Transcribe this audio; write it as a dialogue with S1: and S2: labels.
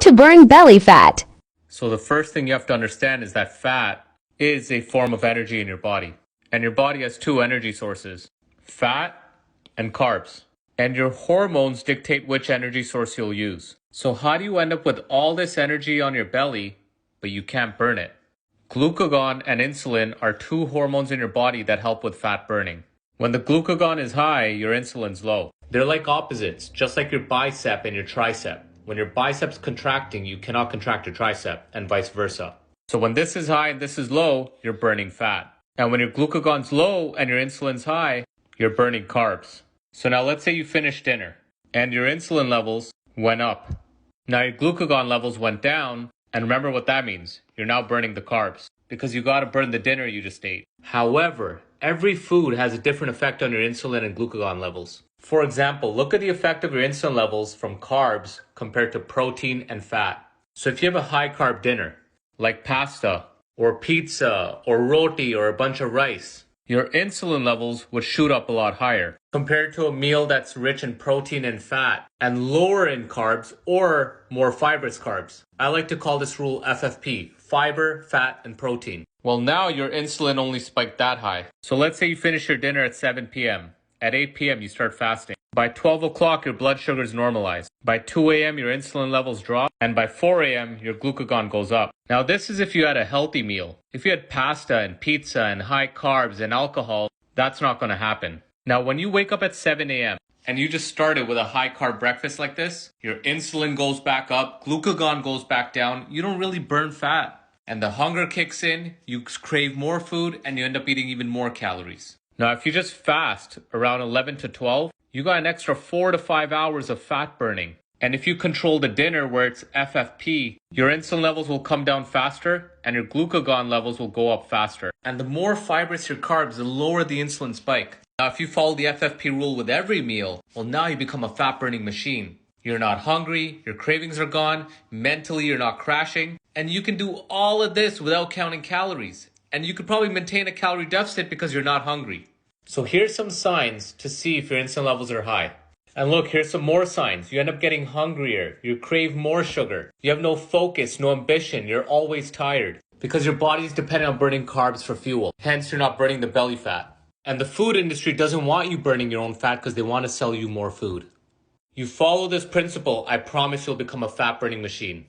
S1: to burn belly fat.
S2: So the first thing you have to understand is that fat is a form of energy in your body. And your body has two energy sources, fat and carbs. And your hormones dictate which energy source you'll use. So how do you end up with all this energy on your belly, but you can't burn it? Glucagon and insulin are two hormones in your body that help with fat burning. When the glucagon is high, your insulin's low. They're like opposites, just like your bicep and your tricep. When your bicep's contracting, you cannot contract your tricep, and vice versa. So when this is high and this is low, you're burning fat. And when your glucagon's low and your insulin's high, you're burning carbs. So now let's say you finished dinner and your insulin levels went up. Now your glucagon levels went down, and remember what that means. You're now burning the carbs because you got to burn the dinner you just ate. However, every food has a different effect on your insulin and glucagon levels. For example, look at the effect of your insulin levels from carbs compared to protein and fat. So if you have a high carb dinner, like pasta or pizza or roti or a bunch of rice, your insulin levels would shoot up a lot higher compared to a meal that's rich in protein and fat and lower in carbs or more fibrous carbs. I like to call this rule FFP, fiber, fat, and protein. Well, now your insulin only spiked that high. So let's say you finish your dinner at 7 p.m. At 8 p.m. you start fasting. By 12 o'clock your blood sugar is normalized. By 2 a.m. your insulin levels drop. And by 4 a.m. your glucagon goes up. Now this is if you had a healthy meal. If you had pasta and pizza and high carbs and alcohol, that's not going to happen. Now when you wake up at 7 a.m. and you just started with a high carb breakfast like this, your insulin goes back up, glucagon goes back down, you don't really burn fat. And the hunger kicks in, you crave more food, and you end up eating even more calories. Now, if you just fast around 11 to 12, you got an extra 4 to 5 hours of fat burning. And if you control the dinner where it's FFP, your insulin levels will come down faster and your glucagon levels will go up faster. And the more fibrous your carbs, the lower the insulin spike. Now, if you follow the FFP rule with every meal, well, now you become a fat burning machine. You're not hungry, your cravings are gone, mentally you're not crashing, and you can do all of this without counting calories. And you could probably maintain a calorie deficit because you're not hungry. So here's some signs to see if your insulin levels are high. And look, here's some more signs. You end up getting hungrier, you crave more sugar, you have no focus, no ambition, you're always tired. Because your body's dependent on burning carbs for fuel. Hence, you're not burning the belly fat. And the food industry doesn't want you burning your own fat because they want to sell you more food. You follow this principle, I promise you'll become a fat burning machine.